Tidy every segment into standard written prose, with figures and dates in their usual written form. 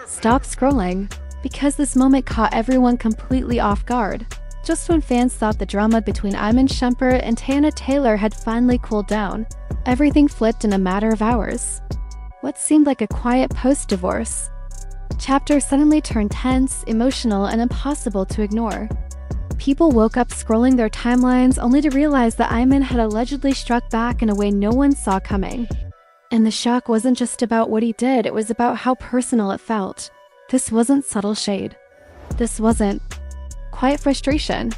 Stop scrolling, because this moment caught everyone completely off guard. Just when fans thought the drama between Iman Shumpert and Teyana Taylor had finally cooled down, everything flipped in a matter of hours. What seemed like a quiet post-divorce chapter suddenly turned tense, emotional, and impossible to ignore. People woke up scrolling their timelines only to realize that Iman had allegedly struck back in a way no one saw coming. And the shock wasn't just about what he did, it was about how personal it felt. This wasn't subtle shade. This wasn't quiet frustration.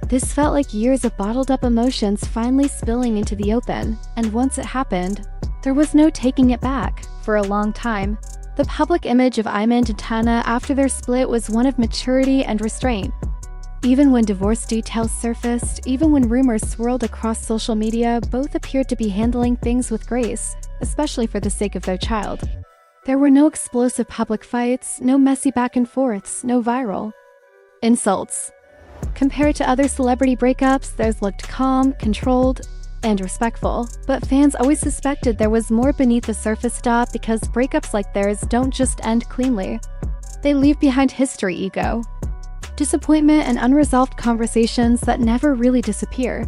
This felt like years of bottled-up emotions finally spilling into the open, and once it happened, there was no taking it back. For a long time, the public image of Iman and Tiana after their split was one of maturity and restraint. Even when divorce details surfaced, even when rumors swirled across social media, both appeared to be handling things with grace, especially for the sake of their child. There were no explosive public fights, no messy back and forths, no viral insults. Compared to other celebrity breakups, theirs looked calm, controlled, and respectful. But fans always suspected there was more beneath the surface because breakups like theirs don't just end cleanly. They leave behind history, ego, disappointment, and unresolved conversations that never really disappear.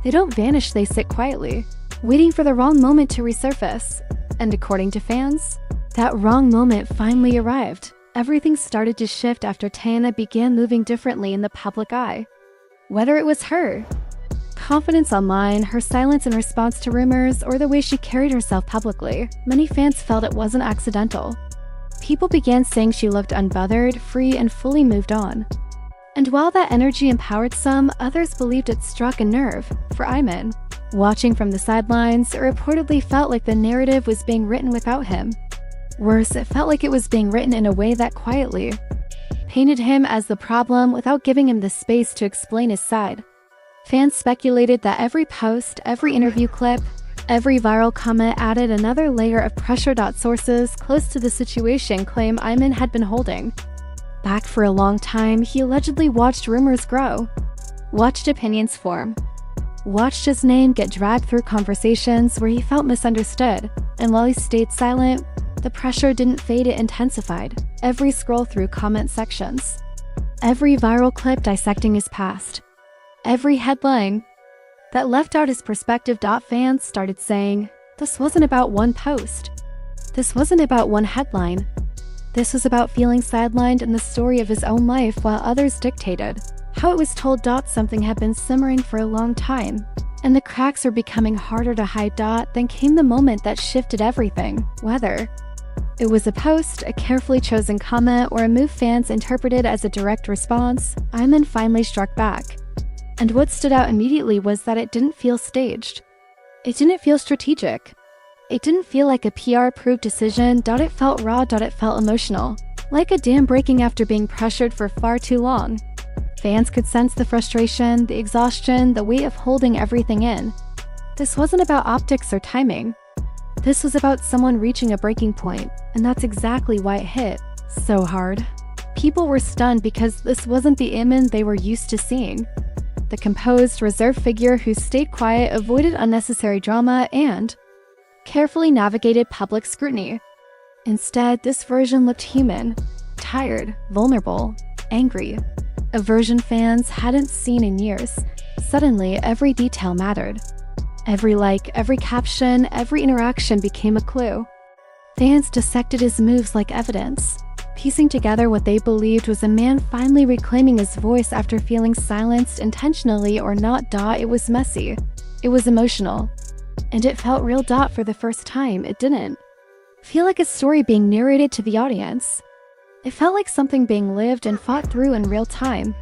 They don't vanish, they sit quietly, waiting for the wrong moment to resurface. And according to fans, that wrong moment finally arrived. Everything started to shift after Teyana began moving differently in the public eye. Whether it was her confidence online, her silence in response to rumors, or the way she carried herself publicly, many fans felt it wasn't accidental. People began saying she looked unbothered, free, and fully moved on. And while that energy empowered some, others believed it struck a nerve. For Iman, watching from the sidelines, it reportedly felt like the narrative was being written without him. Worse, it felt like it was being written in a way that quietly painted him as the problem without giving him the space to explain his side. Fans speculated that every post, every interview clip, every viral comment added another layer of pressure. Sources close to the situation claim Iman had been holding back for a long time. He allegedly watched rumors grow, watched opinions form, watched his name get dragged through conversations where he felt misunderstood, and while he stayed silent, the pressure didn't fade, it intensified. Every scroll through comment sections, every viral clip dissecting his past, every headline that left out his perspective. Fans started saying, this wasn't about one post. This wasn't about one headline. This was about feeling sidelined in the story of his own life while others dictated how it was told. Something had been simmering for a long time, and the cracks were becoming harder to hide. Then came the moment that shifted everything. Whether it was a post, a carefully chosen comment, or a move fans interpreted as a direct response, Iman finally struck back. And what stood out immediately was that it didn't feel staged. It didn't feel strategic. It didn't feel like a PR-approved decision. It felt raw. It felt emotional, like a dam breaking after being pressured for far too long. Fans could sense the frustration, the exhaustion, the weight of holding everything in. This wasn't about optics or timing. This was about someone reaching a breaking point, and that's exactly why it hit so hard. People were stunned because this wasn't the Iman they were used to seeing. The composed, reserved figure who stayed quiet, avoided unnecessary drama, and carefully navigated public scrutiny. Instead, this version looked human, tired, vulnerable, angry. A version fans hadn't seen in years. Suddenly, every detail mattered. Every like, every caption, every interaction became a clue. Fans dissected his moves like evidence, piecing together what they believed was a man finally reclaiming his voice after feeling silenced intentionally or not. It was messy. It was emotional. And it felt real. For the first time, it didn't feel like a story being narrated to the audience. It felt like something being lived and fought through in real time.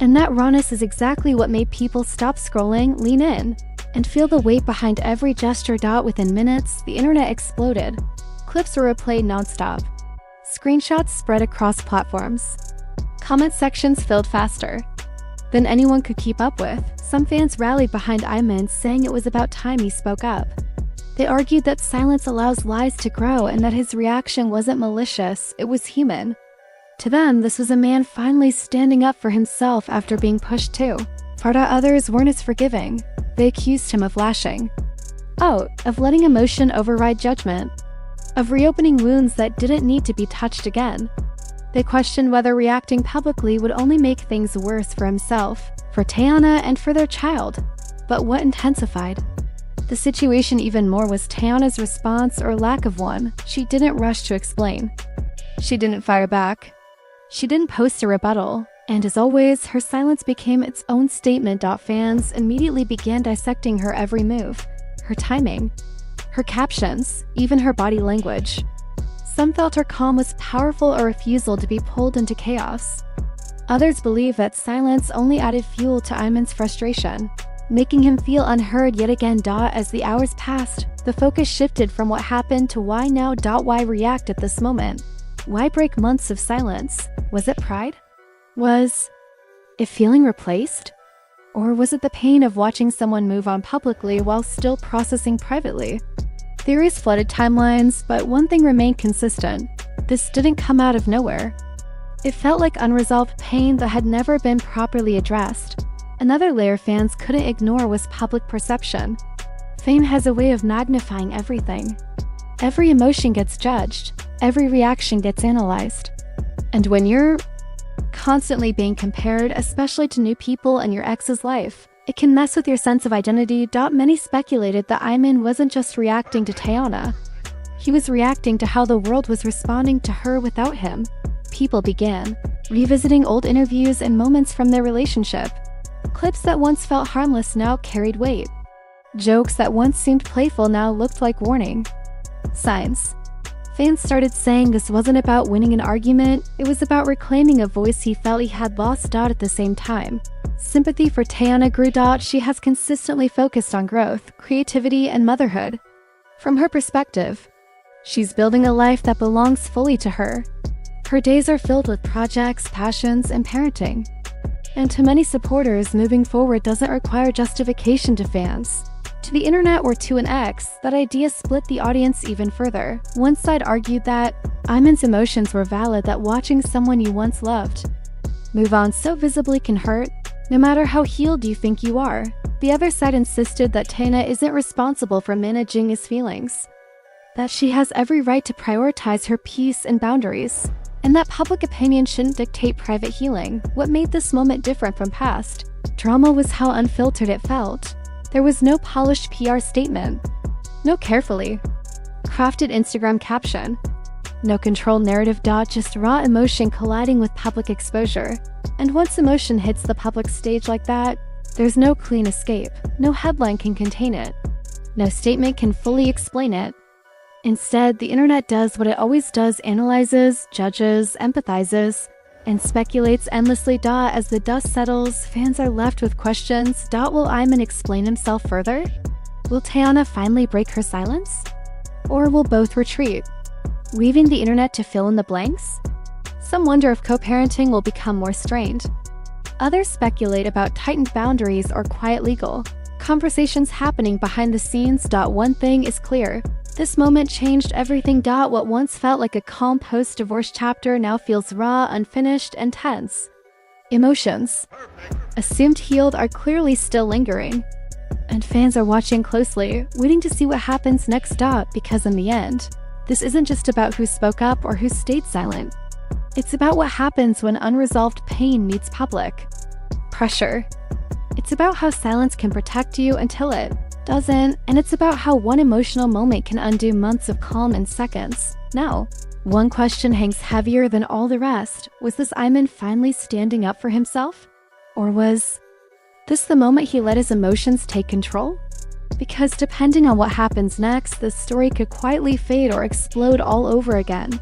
And that rawness is exactly what made people stop scrolling, lean in, and feel the weight behind every gesture. Within minutes, the internet exploded. Clips were replayed nonstop. Screenshots spread across platforms. Comment sections filled faster than anyone could keep up with. Some fans rallied behind Iman, saying it was about time he spoke up. They argued that silence allows lies to grow and that his reaction wasn't malicious, it was human. To them, this was a man finally standing up for himself after being pushed too. For others weren't as forgiving. They accused him of lashing out, of letting emotion override judgment. of reopening wounds that didn't need to be touched again. They questioned whether reacting publicly would only make things worse for himself, for Teyana, and for their child. But what intensified the situation even more was Teyana's response, or lack of one. She didn't rush to explain. She didn't fire back. She didn't post a rebuttal. And as always, her silence became its own statement. Fans immediately began dissecting her every move, her timing, her captions, even her body language. Some felt her calm was powerful, a refusal to be pulled into chaos. Others believed that silence only added fuel to Iman's frustration, making him feel unheard yet again. As the hours passed, the focus shifted from what happened to why now. Why react at this moment? Why break months of silence? Was it pride? Was it feeling replaced? Or was it the pain of watching someone move on publicly while still processing privately? Theories flooded timelines, but one thing remained consistent. This didn't come out of nowhere. It felt like unresolved pain that had never been properly addressed. Another layer fans couldn't ignore was public perception. Fame has a way of magnifying everything. Every emotion gets judged. Every reaction gets analyzed. And when you're constantly being compared, especially to new people in your ex's life, it can mess with your sense of identity. Many speculated that Iman wasn't just reacting to Teyana. He was reacting to how the world was responding to her without him. People began revisiting old interviews and moments from their relationship. Clips that once felt harmless now carried weight. Jokes that once seemed playful now looked like warning signs. Fans started saying this wasn't about winning an argument, it was about reclaiming a voice he felt he had lost. At the same time, sympathy for Teyana grew. She has consistently focused on growth, creativity, and motherhood. From her perspective, she's building a life that belongs fully to her. Her days are filled with projects, passions, and parenting. And to many supporters, moving forward doesn't require justification to fans. To the internet or to an ex, that idea split the audience even further. One side argued that Iman's emotions were valid, that watching someone you once loved move on so visibly can hurt, no matter how healed you think you are. The other side insisted that Teyana isn't responsible for managing his feelings, that she has every right to prioritize her peace and boundaries, and that public opinion shouldn't dictate private healing. What made this moment different from past drama was how unfiltered it felt. There was no polished PR statement, no carefully crafted Instagram caption, no controlled narrative. Just raw emotion colliding with public exposure. And once emotion hits the public stage like that, there's no clean escape. No headline can contain it. No statement can fully explain it. Instead, the internet does what it always does: analyzes, judges, empathizes, and speculates endlessly. As the dust settles, fans are left with questions. Will Iman explain himself further? Will Teyana finally break her silence? Or will both retreat, leaving the internet to fill in the blanks? Some wonder if co-parenting will become more strained. Others speculate about tightened boundaries or quiet legal conversations happening behind the scenes. One thing is clear: this moment changed everything. What once felt like a calm post-divorce chapter now feels raw, unfinished, and tense. Emotions, assumed healed, are clearly still lingering. And fans are watching closely, waiting to see what happens next. Because in the end, this isn't just about who spoke up or who stayed silent. It's about what happens when unresolved pain meets public pressure. It's about how silence can protect you until it doesn't, and it's about how one emotional moment can undo months of calm in seconds. Now, one question hangs heavier than all the rest. Was this Iman finally standing up for himself? Or was this the moment he let his emotions take control? Because depending on what happens next, the story could quietly fade or explode all over again.